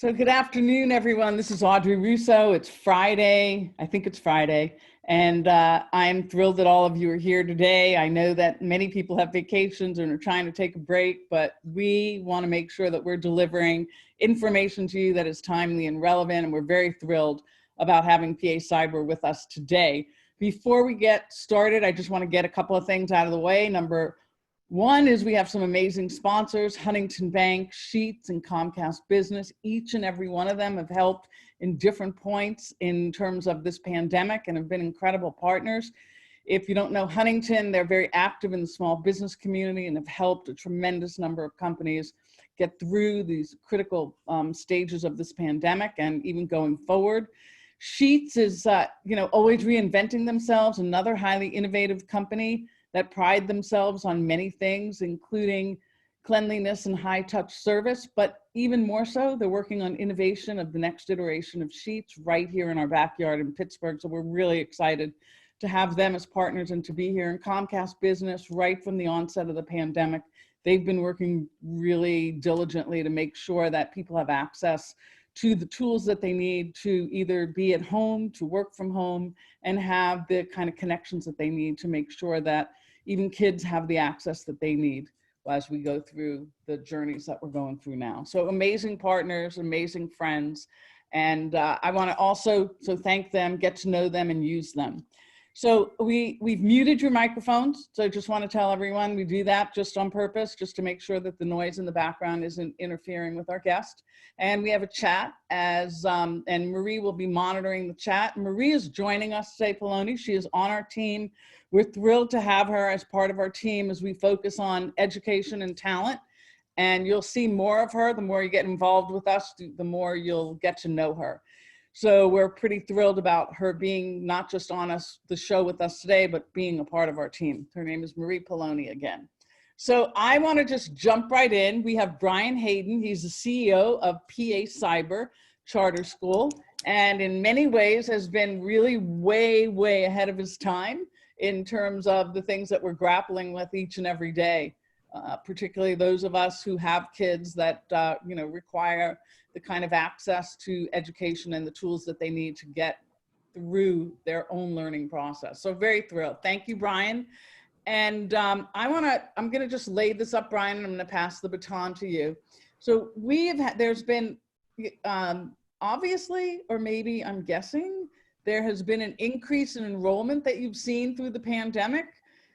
So good afternoon, everyone. This is Audrey Russo. It's Friday. I think it's Friday. And I'm thrilled that all of you are here today. I know that many people have vacations and are trying to take a break, but we want to make sure that we're delivering information to you that is timely and relevant. And we're very thrilled about having PA Cyber with us today. Before we get started, I just want to get a couple of things out of the way. Number one is we have some amazing sponsors, Huntington Bank, Sheets, and Comcast Business. Each and every one of them have helped in different points in terms of this pandemic and have been incredible partners. If you don't know Huntington, they're very active in the small business community and have helped a tremendous number of companies get through these critical stages of this pandemic and even going forward. Sheets is always reinventing themselves, another highly innovative company that pride themselves on many things, including cleanliness and high-touch service, but even more so, they're working on innovation of the next iteration of Sheets right here in our backyard in Pittsburgh. So we're really excited to have them as partners and to be here. In Comcast Business, right from the onset of the pandemic, they've been working really diligently to make sure that people have access to the tools that they need to either be at home, to work from home, and have the kind of connections that they need to make sure that even kids have the access that they need as we go through the journeys that we're going through now. So amazing partners, amazing friends. And I want to also thank them, get to know them, and use them. So we've muted your microphones. So I just want to tell everyone we do that just on purpose, just to make sure that the noise in the background isn't interfering with our guest. And we have a chat and Marie will be monitoring the chat. Marie is joining us today, Poloni. She is on our team. We're thrilled to have her as part of our team as we focus on education and talent. And you'll see more of her. The more you get involved with us, the more you'll get to know her. So we're pretty thrilled about her being not just on the show with us today, but being a part of our team. Her name is Marie Poloni again. So I want to just jump right in. We have Brian Hayden. He's the CEO of PA Cyber Charter School, and in many ways has been really way, way ahead of his time in terms of the things that we're grappling with each and every day, particularly those of us who have kids that require the kind of access to education and the tools that they need to get through their own learning process. So very thrilled. Thank you, Brian. And I'm gonna just lay this up, Brian, and I'm gonna pass the baton to you. So there's been, obviously, or maybe I'm guessing, there has been an increase in enrollment that you've seen through the pandemic.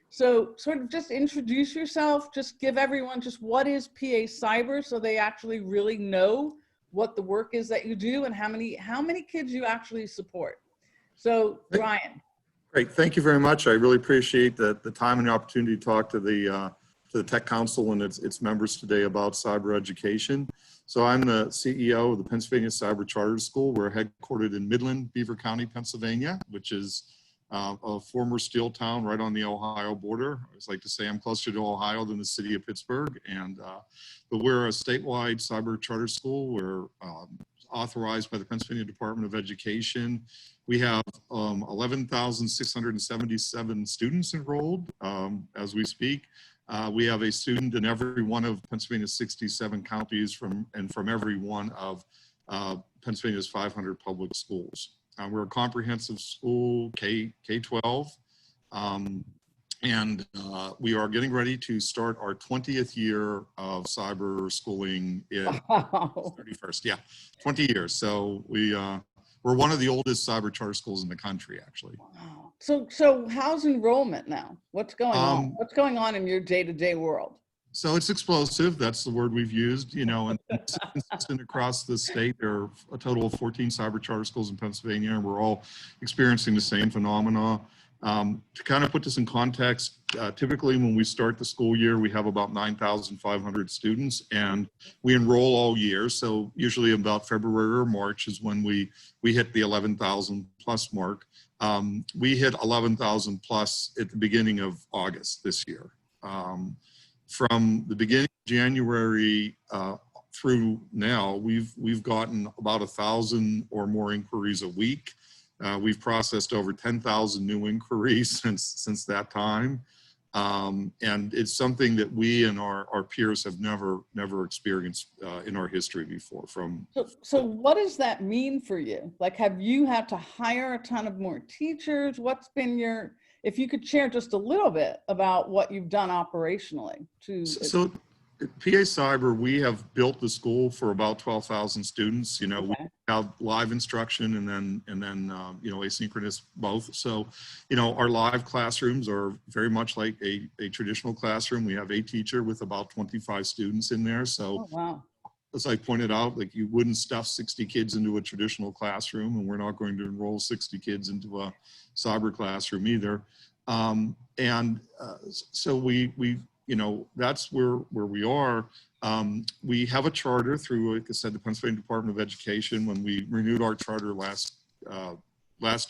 So sort of just introduce yourself, just give everyone just what is PA Cyber so they actually really know what the work is that you do and how many kids you actually support. So Brian. Great, thank you very much. I really appreciate the time and the opportunity to talk to the Tech Council and its members today about cyber education. So I'm the CEO of the Pennsylvania Cyber Charter School. We're headquartered in Midland, Beaver County, Pennsylvania, which is a former steel town right on the Ohio border. I always like to say I'm closer to Ohio than the city of Pittsburgh. But we're a statewide cyber charter school. We're authorized by the Pennsylvania Department of Education. We have 11,677 students enrolled as we speak. We have a student in every one of Pennsylvania's 67 counties from every one of Pennsylvania's 500 public schools. We're a comprehensive school, K-12, and we are getting ready to start our 20th year of cyber schooling in 31st. Yeah, 20 years. So we're one of the oldest cyber charter schools in the country, actually. Wow. So how's enrollment now? What's going on? What's going on in your day-to-day world? So it's explosive. That's the word we've used, and it's consistent across the state. There are a total of 14 cyber charter schools in Pennsylvania, and we're all experiencing the same phenomena. To kind of put this in context, typically when we start the school year, we have about 9,500 students, and we enroll all year. So usually about February or March is when we hit the 11,000 plus mark. We hit 11,000 plus at the beginning of August this year. From the beginning of January through now, we've gotten about 1,000 or more inquiries a week. We've processed over 10,000 new inquiries since that time. And it's something that we and our peers have never experienced in our history before. So what does that mean for you? Like, have you had to hire a ton of more teachers? What's been if you could share just a little bit about what you've done operationally So PA Cyber, we have built the school for about 12,000 students. You know, Okay. we have live instruction and then you know, asynchronous both. So, you know, our live classrooms are very much like a traditional classroom. We have a teacher with about 25 students in there. So, Oh, wow. as I pointed out, like, you wouldn't stuff 60 kids into a traditional classroom, and we're not going to enroll 60 kids into a cyber classroom either. So we you know, that's where we are. We have a charter through, like I said, the Pennsylvania Department of Education. When we renewed our charter last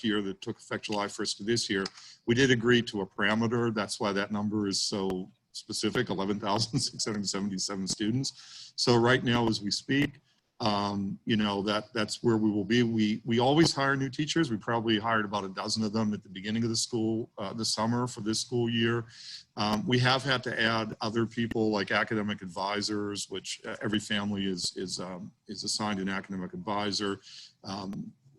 year, that took effect July 1st of this year, we did agree to a parameter. That's why that number is so specific, 11,677 students. So right now, as we speak, you know, that's where we will be. We always hire new teachers. We probably hired about a dozen of them at the beginning of the school, the summer for this school year. We have had to add other people like academic advisors, which every family is assigned an academic advisor.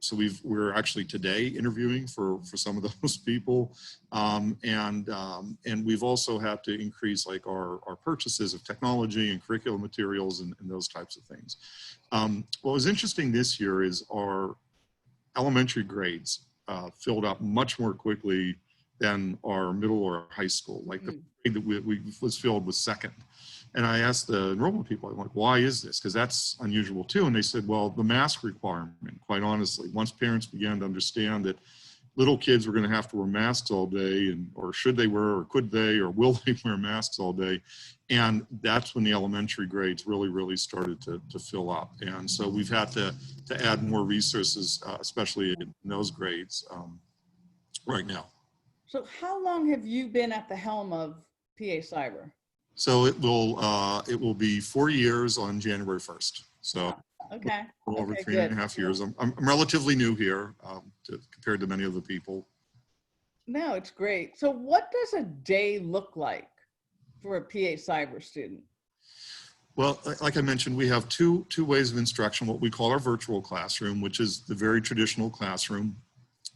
So we're actually today interviewing for some of those people, and we've also had to increase like our purchases of technology and curriculum materials and those types of things. What was interesting this year is our elementary grades filled up much more quickly than our middle or high school. Like the grade that we was filled was second. And I asked the enrollment people, I'm like, why is this? Because that's unusual too. And they said, well, the mask requirement, quite honestly, once parents began to understand that little kids were going to have to wear masks all day, or should they wear, or could they, or will they wear masks all day? And that's when the elementary grades really started to fill up. And so we've had to add more resources, especially in those grades right now. So how long have you been at the helm of PA Cyber? So it will be 4 years on January 1st. So okay, over okay, 3.5 years. I'm relatively new here compared to many of the people. No, it's great. So what does a day look like for a PA Cyber student? Well, like I mentioned, we have two ways of instruction, what we call our virtual classroom, which is the very traditional classroom.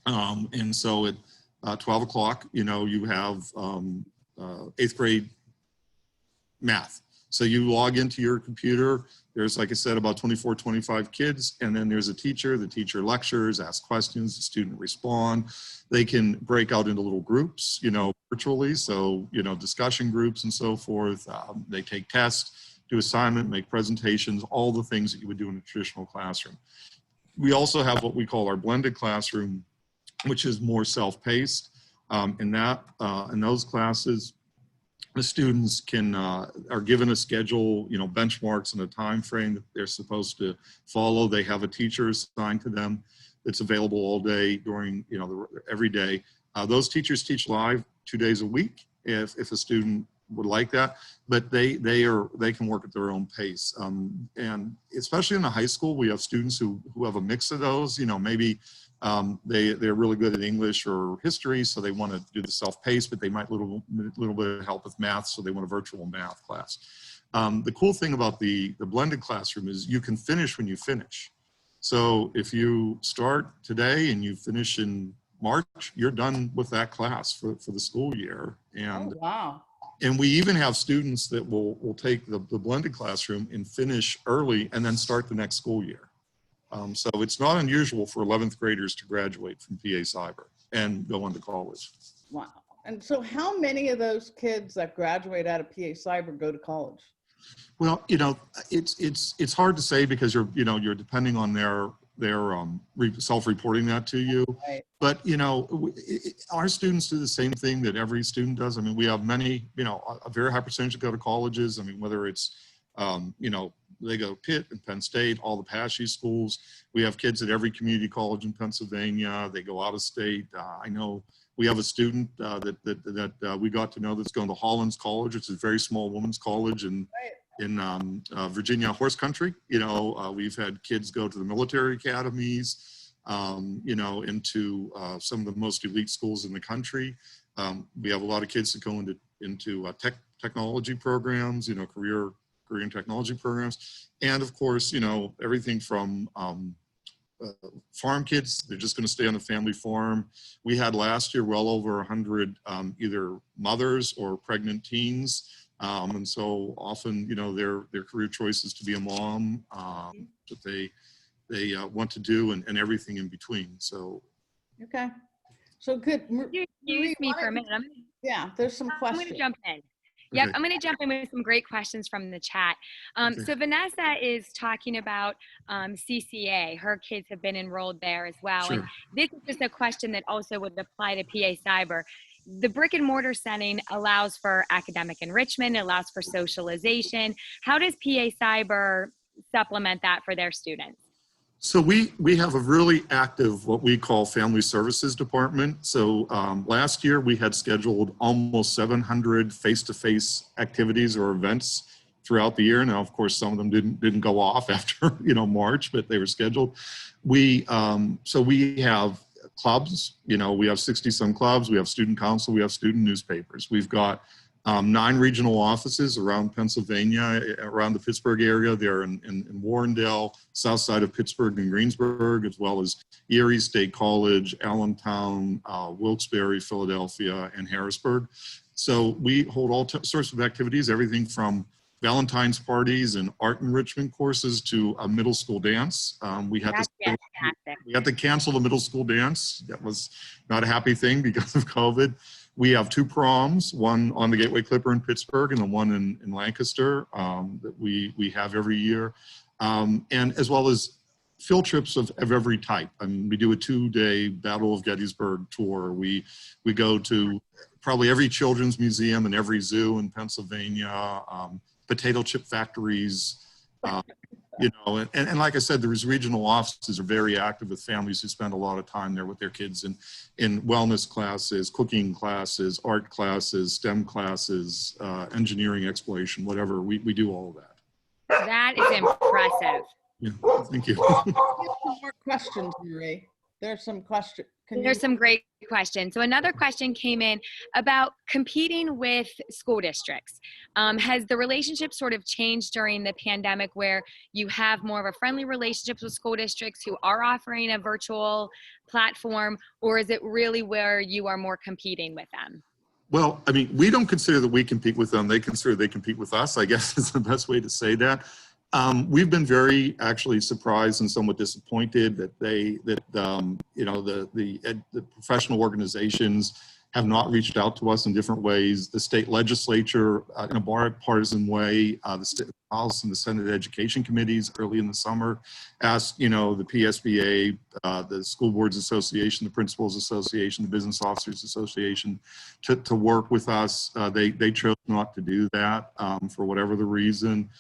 And so at 12 o'clock, you know, you have 8th grade math. So you log into your computer, there's, like I said, about 24, 25 kids, and then there's a teacher. The teacher lectures, asks questions, the student respond. They can break out into little groups, you know, virtually. So, you know, discussion groups and so forth. They take tests, do assignment, make presentations, all the things that you would do in a traditional classroom. We also have what we call our blended classroom, which is more self-paced. In those classes, the students are given a schedule, you know, benchmarks and a time frame that they're supposed to follow. They have a teacher assigned to them that's available all day during, you know, every day. Those teachers teach live 2 days a week if a student would like that, but they can work at their own pace. And especially in the high school, we have students who have a mix of those. You know, maybe they're really good at English or history, so they want to do the self-paced, but they might little bit of help with math, so they want a virtual math class. The cool thing about the blended classroom is you can finish when you finish. So if you start today and you finish in March, you're done with that class for the school year. And oh, wow. And we even have students that will take the blended classroom and finish early and then start the next school year. So it's not unusual for 11th graders to graduate from PA Cyber and go on to college. Wow. And so how many of those kids that graduate out of PA Cyber go to college? Well, you know, it's hard to say because you're depending on their self-reporting that to you. Right. But, you know, our students do the same thing that every student does. I mean, we have many, you know, a very high percentage that go to colleges. I mean, whether it's, you know, they go to Pitt and Penn State, all the PASHE schools. We have kids at every community college in Pennsylvania. They go out of state. I know we have a student that we got to know that's going to Hollins College, which is a very small women's college in Virginia horse country. You know, we've had kids go to the military academies, you know, into some of the most elite schools in the country. We have a lot of kids that go technology programs, career and technology programs. And of course, everything from farm kids, they're just going to stay on the family farm. We had last year well over 100 either mothers or pregnant teens. And so often, their career choice is to be a mom, that they want to do, and everything in between. So. Okay. So good. Excuse me for a minute. Yeah, there's some questions. I'm going to jump in. Yep, Okay. I'm going to jump in with some great questions from the chat. So Vanessa is talking about CCA. Her kids have been enrolled there as well. Sure. And this is just a question that also would apply to PA Cyber. The brick and mortar setting allows for academic enrichment, it allows for socialization. How does PA Cyber supplement that for their students? So we have a really active, what we call family services department. So last year we had scheduled almost 700 face-to-face activities or events throughout the year. Now, of course, some of them didn't go off after March, but they were scheduled. So we have clubs. We have 60-some clubs. We have student council. We have student newspapers. We've got 9 regional offices around Pennsylvania, around the Pittsburgh area. They're in Warrendale, south side of Pittsburgh and Greensburg, as well as Erie State College, Allentown, Wilkes-Barre, Philadelphia, and Harrisburg. So we hold all sorts of activities, everything from Valentine's parties and art enrichment courses to a middle school dance. We had to cancel the middle school dance. That was not a happy thing because of COVID. We have 2 proms, one on the Gateway Clipper in Pittsburgh and the one in Lancaster that we have every year. And as well as field trips of every type. I mean, we do a 2-day Battle of Gettysburg tour. We go to probably every children's museum and every zoo in Pennsylvania, potato chip factories, and like I said, these regional offices are very active with families who spend a lot of time there with their kids in wellness classes, cooking classes, art classes, STEM classes, engineering exploration, whatever. We do all of that. That is impressive. Yeah, thank you. Some more questions, Marie. There's some questions. There's some great questions. So another question came in about competing with school districts. Has the relationship sort of changed during the pandemic where you have more of a friendly relationship with school districts who are offering a virtual platform, or is it really where you are more competing with them? Well, I mean, we don't consider that we compete with them. They consider they compete with us, I guess is the best way to say that. We've been very actually surprised and somewhat disappointed that the professional organizations have not reached out to us in different ways. The state legislature, in a bipartisan way, the state House and the Senate Education Committees early in the summer asked, the PSBA, the School Boards Association, the Principals Association, the Business Officers Association to work with us. They chose not to do that for whatever the reason.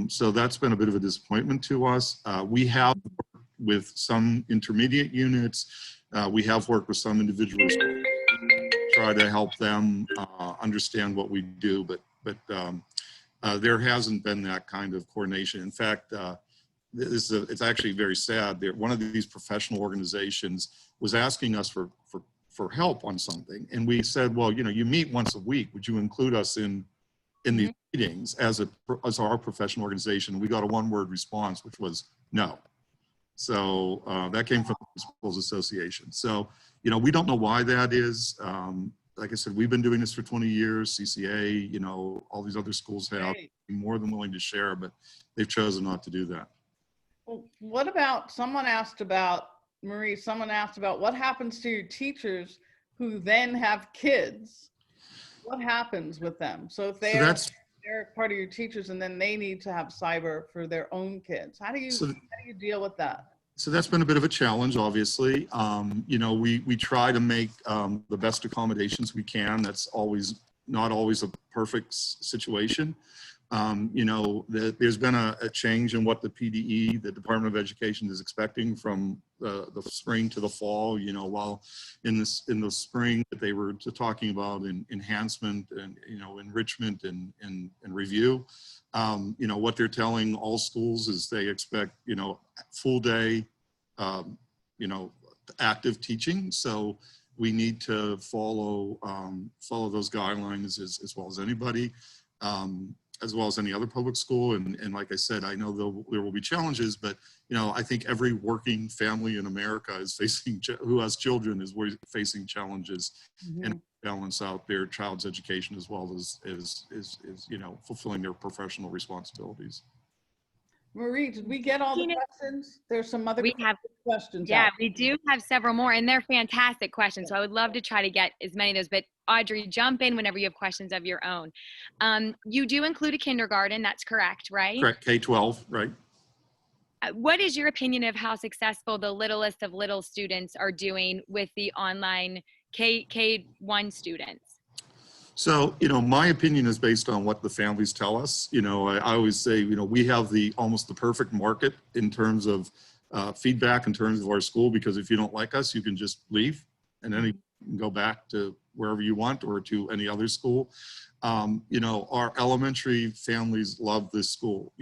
So that's been a bit of a disappointment to us. We have worked with some intermediate units. We have worked with some individuals to try to help them understand what we do, but there hasn't been that kind of coordination. In fact, it's actually very sad. One of these professional organizations was asking us for help on something, and we said, well, you meet once a week. Would you include us in these meetings as our professional organization? We got a one-word response, which was no. So that came from the Principals Association. So, we don't know why that is. Like I said, we've been doing this for 20 years. CCA, all these other schools have been more than willing to share, but they've chosen not to do that. Well, what about, someone asked about what happens to your teachers who then have kids? What happens with them? So if they're part of your teachers and then they need to have cyber for their own kids, how do you deal with that? So that's been a bit of a challenge, obviously. We try to make the best accommodations we can. That's not always a perfect situation. There's been a change in what the PDE, the Department of Education, is expecting from the spring to the fall. While in the spring that they were talking about enhancement and enrichment and review. What they're telling all schools is they expect full day active teaching. So we need to follow those guidelines as well as anybody, as well as any other public school. And like I said, I know there will be challenges, but I think every working family in America is who has children is facing challenges, and balance out their child's education as well as fulfilling their professional responsibilities. Marie, did we get all the questions? There's some other questions. Yeah, we do have several more, and they're fantastic questions. So I would love to try to get as many of those. But Audrey, jump in whenever you have questions of your own. You do include a kindergarten, that's correct, right? Correct, K-12, right? What is your opinion of how successful the littlest of little students are doing with the online K-1 students? So, my opinion is based on what the families tell us. I always say, we have almost the perfect market in terms of feedback in terms of our school, because if you don't like us, you can just leave and then you can go back to wherever you want or to any other school. Our elementary families love this school.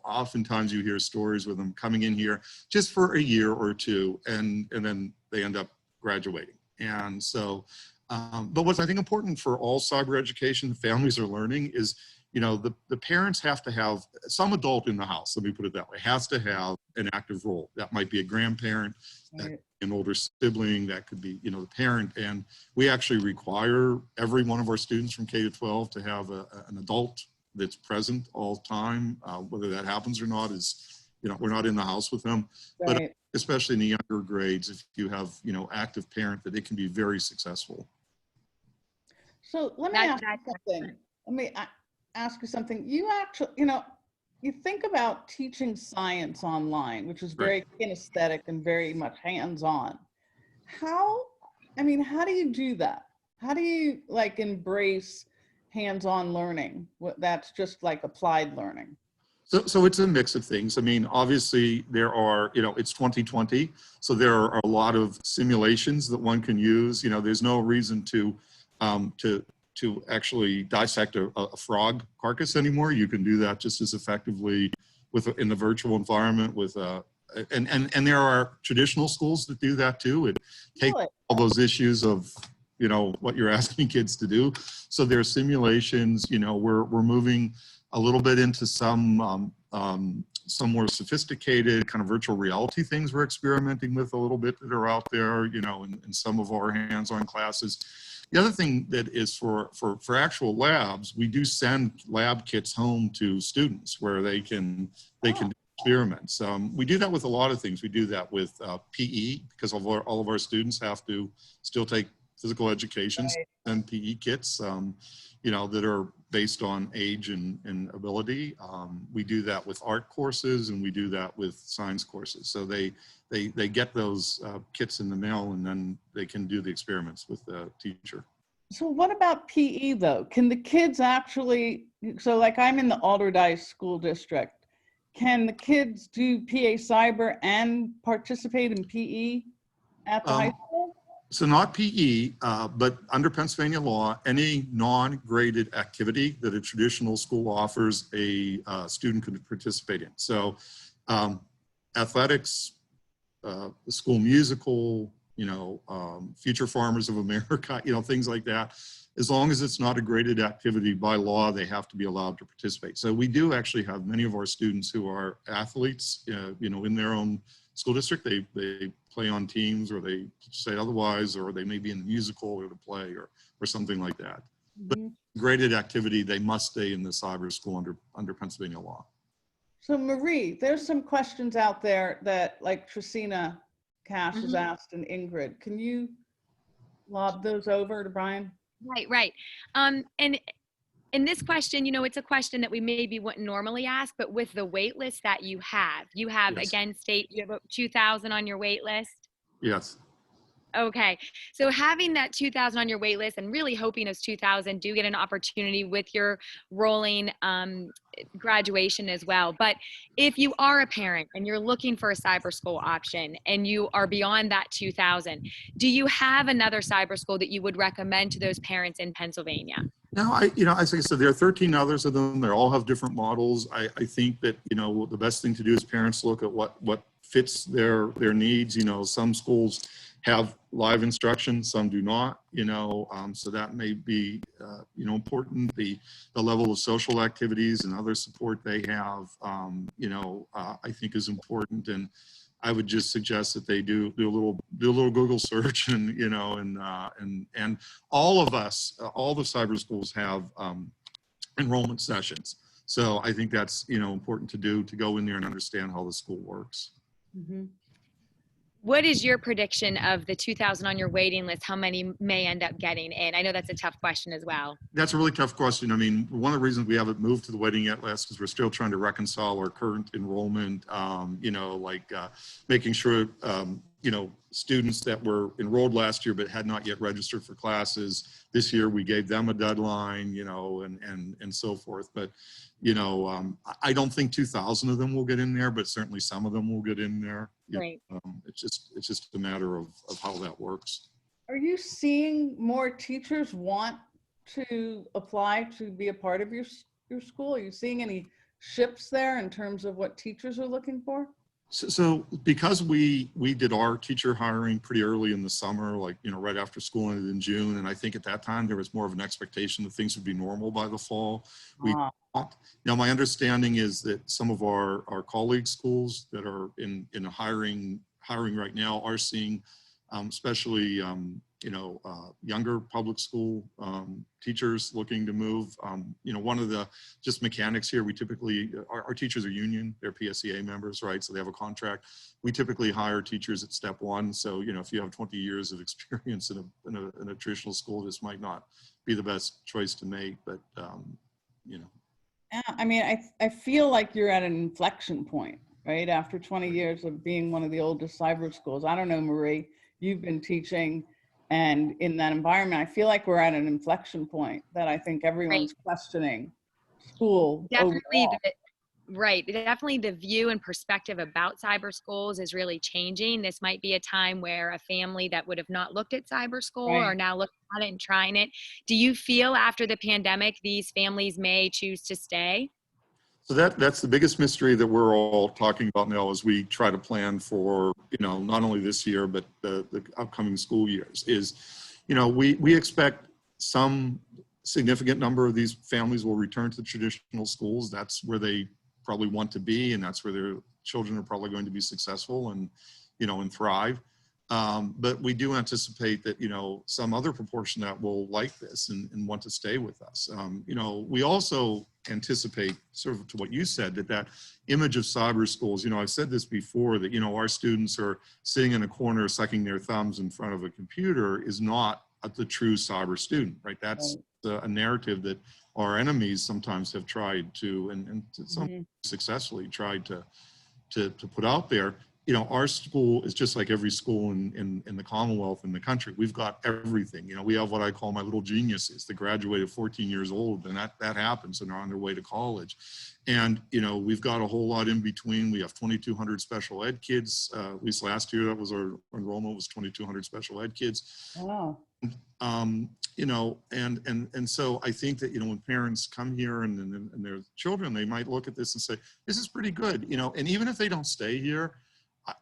Oftentimes you hear stories with them coming in here just for a year or two, and then they end up graduating. And so, but what's I think important for all cyber education families are learning is, the parents have to have some adult in the house, let me put it that way, has to have an active role. That might be a grandparent, that could be an older sibling, that could be, the parent. And we actually require every one of our students from K to 12 to have an adult that's present all the time. Whether that happens or not is, we're not in the house with them. Right. But especially in the younger grades, if you have, active parent, that it can be very successful. So let me ask you something. Ask you something. You actually, you think about teaching science online, which is very kinesthetic and very much hands-on. How do you do that? How do you embrace hands-on learning? That's just like applied learning. So it's a mix of things. Obviously there are, it's 2020, so there are a lot of simulations that one can use. There's no reason to actually dissect a frog carcass anymore. You can do that just as effectively in the virtual environment and there are traditional schools that do that too. It takes all those issues of, what you're asking kids to do. So there are simulations, we're moving a little bit into some more sophisticated kind of virtual reality things we're experimenting with a little bit that are out there, in some of our hands-on classes. The other thing that is for actual labs, we do send lab kits home to students where they can do experiments. We do that with a lot of things. We do that with PE, because all of our students have to still take physical education and PE kits, that are based on age and ability. We do that with art courses, and we do that with science courses. So they get those kits in the mail, and then they can do the experiments with the teacher. So what about PE though? Can the kids actually, so I'm in the Alderdice School District, can the kids do PA Cyber and participate in PE at the high school? So not PE, but under Pennsylvania law, any non-graded activity that a traditional school offers, a student could participate in. So athletics, the school musical, Future Farmers of America, things like that. As long as it's not a graded activity by law, they have to be allowed to participate. So we do actually have many of our students who are athletes, in their own school district. They play on teams, or they say otherwise, or they may be in the musical or the play or something like that. But graded activity, they must stay in the cyber school under Pennsylvania law. So Marie, there's some questions out there that Tracina Cash has asked, and Ingrid. Can you lob those over to Brian? Right. And in this question, it's a question that we maybe wouldn't normally ask, but with the wait list that you have yes. Again, state you have 2,000 on your wait list? Yes. Okay. So having that 2,000 on your wait list, and really hoping those 2,000 do get an opportunity with your rolling graduation as well. But if you are a parent and you're looking for a cyber school option and you are beyond that 2,000, do you have another cyber school that you would recommend to those parents in Pennsylvania? No, as I said, there are 13 others of them. They all have different models. I think that, the best thing to do is parents look at what fits their needs. Some schools have live instruction, some do not, so that may be, important. The level of social activities and other support they have, I think is important. And I would just suggest that they do a little Google search, and and all of us, all the cyber schools have enrollment sessions. So I think that's important to do, to go in there and understand how the school works. Mm-hmm. What is your prediction of the 2,000 on your waiting list? How many may end up getting in? I know that's a tough question as well. That's a really tough question. I mean, one of the reasons we haven't moved to the waiting list is we're still trying to reconcile our current enrollment, making sure, students that were enrolled last year but had not yet registered for classes. This year we gave them a deadline, and so forth. But, I don't think 2,000 of them will get in there, but certainly some of them will get in there. Right. It's just a matter of how that works. Are you seeing more teachers want to apply to be a part of your school? Are you seeing any shifts there in terms of what teachers are looking for? So because we did our teacher hiring pretty early in the summer, right after school ended in June, and I think at that time there was more of an expectation that things would be normal by the fall. Now my understanding is that some of our colleague schools that are in hiring right now are seeing, especially younger public school teachers looking to move. One of the just mechanics here, we typically, our teachers are union, they're PSEA members, right? So they have a contract. We typically hire teachers at step one. So, if you have 20 years of experience in a traditional school, this might not be the best choice to make, but, Yeah, I mean, I feel like you're at an inflection point, right? After 20 years of being one of the oldest cyber schools. I don't know, Marie, you've been teaching, and in that environment, I feel like we're at an inflection point that I think everyone's questioning school Definitely. overall. Right. Definitely the view and perspective about cyber schools is really changing. This might be a time where a family that would have not looked at cyber school are now looking at it and trying it. Do you feel after the pandemic, these families may choose to stay? So that's the biggest mystery that we're all talking about now as we try to plan for, not only this year, but the upcoming school years is, we expect some significant number of these families will return to traditional schools. That's where they probably want to be, and that's where their children are probably going to be successful and, and thrive. But we do anticipate that, some other proportion that will like this and want to stay with us. We also anticipate, sort of to what you said, that image of cyber schools, I've said this before, that, our students are sitting in a corner sucking their thumbs in front of a computer is not the true cyber student, right? That's a narrative that our enemies sometimes have tried to, and some successfully tried to put out there. Our school is just like every school in the Commonwealth, in the country. We've got everything. We have what I call my little geniuses that graduated 14 years old, and that happens, and are on their way to college. And, we've got a whole lot in between. We have 2,200 special ed kids. At least last year, that was our enrollment, was 2,200 special ed kids. Wow. And so I think that, when parents come here and their children, they might look at this and say, this is pretty good, and even if they don't stay here,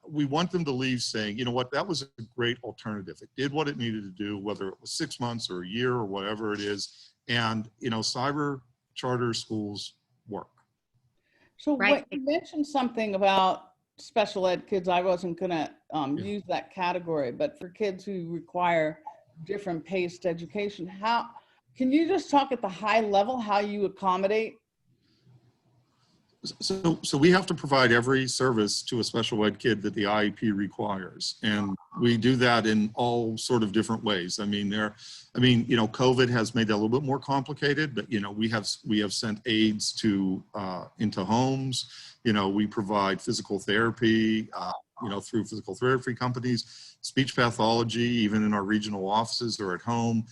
we want them to leave saying, that was a great alternative. It did what it needed to do, whether it was 6 months or a year or whatever it is. And, cyber charter schools work. So what, you mentioned something about special ed kids. I wasn't gonna use that category, but for kids who require different paced education, how can you just talk at the high level how you accommodate? So we have to provide every service to a special ed kid that the IEP requires, and we do that in all sort of different ways. COVID has made that a little bit more complicated, but we have sent aides into homes. We provide physical therapy, through physical therapy companies, speech pathology, even in our regional offices or at home.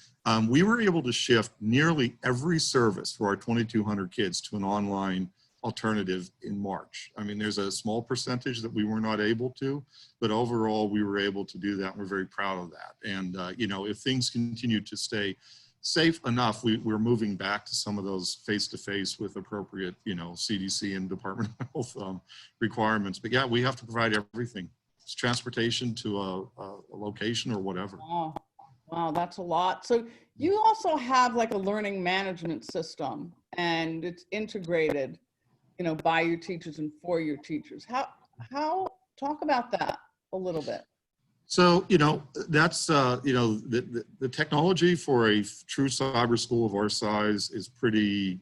We were able to shift nearly every service for our 2,200 kids to an online alternative in March. There's a small percentage that we were not able to, but overall we were able to do that. And we're very proud of that. And, if things continue to stay safe enough, we're moving back to some of those face-to-face with appropriate, CDC and Department of Health requirements. But yeah, we have to provide everything. transportation to a location or whatever. Wow. Wow, that's a lot. So you also have like a learning management system, and it's integrated, you know, by your teachers and for your teachers. How talk about that a little bit. So, you know, that's, you know, the technology for a true cyber school of our size is pretty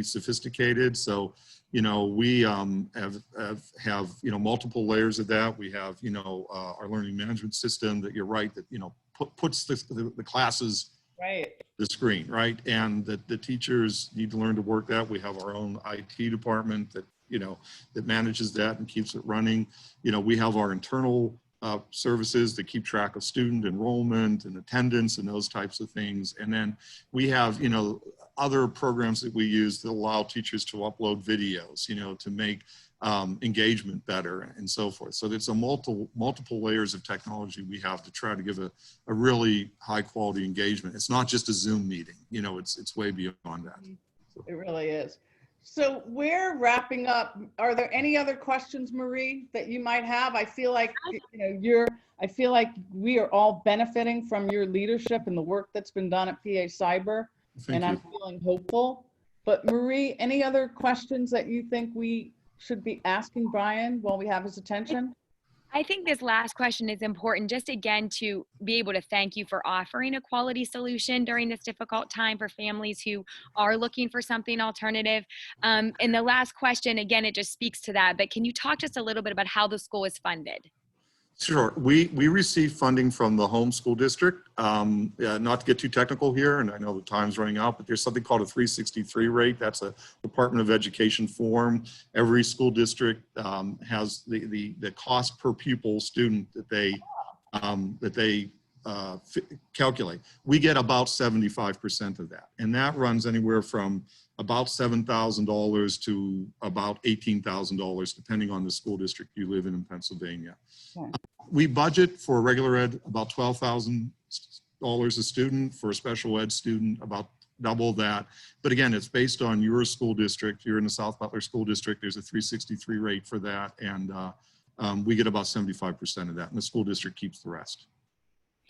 sophisticated. So, you know, we have, you know, multiple layers of that. We have, you know, our learning management system that you're right, that, you know, puts the classes Right. the screen, right? And that the teachers need to learn to work that. We have our own IT department that, you know, that manages that and keeps it running. You know, we have our internal services that keep track of student enrollment and attendance and those types of things. And then we have, you know, other programs that we use that allow teachers to upload videos, you know, to make engagement better and so forth. So it's a multiple layers of technology we have to try to give a really high quality engagement. It's not just a Zoom meeting, you know, it's way beyond that. It really is. So we're wrapping up. Are there any other questions, Marie, that you might have? I feel like, you know, I feel like we are all benefiting from your leadership and the work that's been done at PA Cyber. Thank you. I'm feeling hopeful. But Marie, any other questions that you think we should be asking Brian while we have his attention? I think this last question is important, just again to be able to thank you for offering a quality solution during this difficult time for families who are looking for something alternative. And the last question, again, it just speaks to that, but can you talk just a little bit about how the school is funded? Sure. We receive funding from the home school district. Not to get too technical here, and I know the time's running out, but there's something called a 363 rate. That's a Department of Education form. Every school district has the cost per pupil student that they calculate. We get about 75% of that, and that runs anywhere from about $7,000 to about $18,000, depending on the school district you live in Pennsylvania. Okay. We budget for regular ed about $12,000 a student, for a special ed student about double that. But again, it's based on your school district. You're in the South Butler School District. There's a 363 rate for that, and we get about 75% of that, and the school district keeps the rest.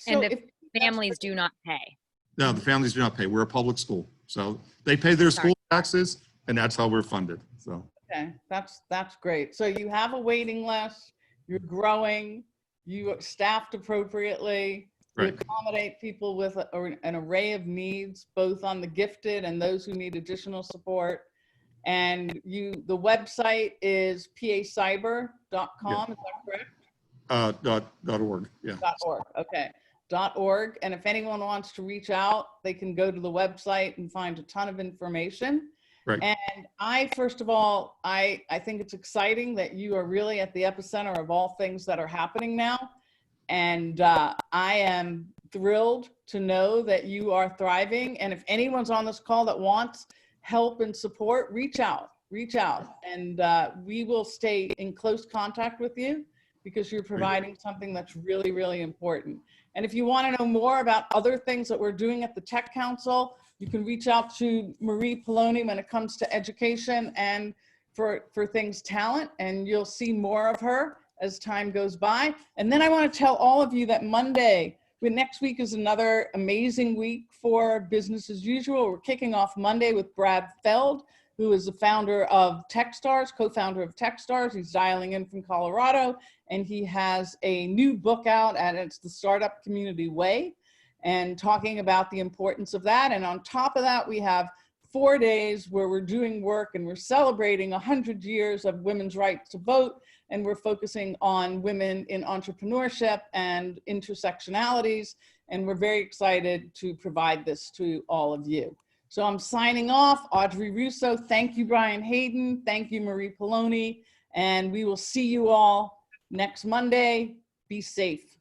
And the families do not pay. No, the families do not pay. We're a public school, so they pay their school taxes, and that's how we're funded. So okay, that's great. So you have a waiting list. You're growing. You are staffed appropriately. You right. accommodate people with an array of needs, both on the gifted and those who need additional support. And the website is pacyber.com. Yeah. Is that correct? .org. Yeah. .org. Okay. .org. And if anyone wants to reach out, they can go to the website and find a ton of information. Right. And first of all, I think it's exciting that you are really at the epicenter of all things that are happening now. And I am thrilled to know that you are thriving. And if anyone's on this call that wants help and support, reach out. And we will stay in close contact with you, because you're providing something that's really, really important. And if you want to know more about other things that we're doing at the Tech Council, you can reach out to Marie Poloni when it comes to education and for things talent, and you'll see more of her as time goes by. And then I want to tell all of you that next week is another amazing week for business as usual. We're kicking off Monday with Brad Feld, who is the founder of Techstars, co-founder of Techstars. He's dialing in from Colorado, and he has a new book out, and it's The Startup Community Way, and talking about the importance of that. And on top of that, we have 4 days where we're doing work and we're celebrating 100 years of women's right to vote, and we're focusing on women in entrepreneurship and intersectionalities, and we're very excited to provide this to all of you. So I'm signing off. Audrey Russo, thank you, Brian Hayden, thank you, Marie Poloni, and we will see you all next Monday. Be safe.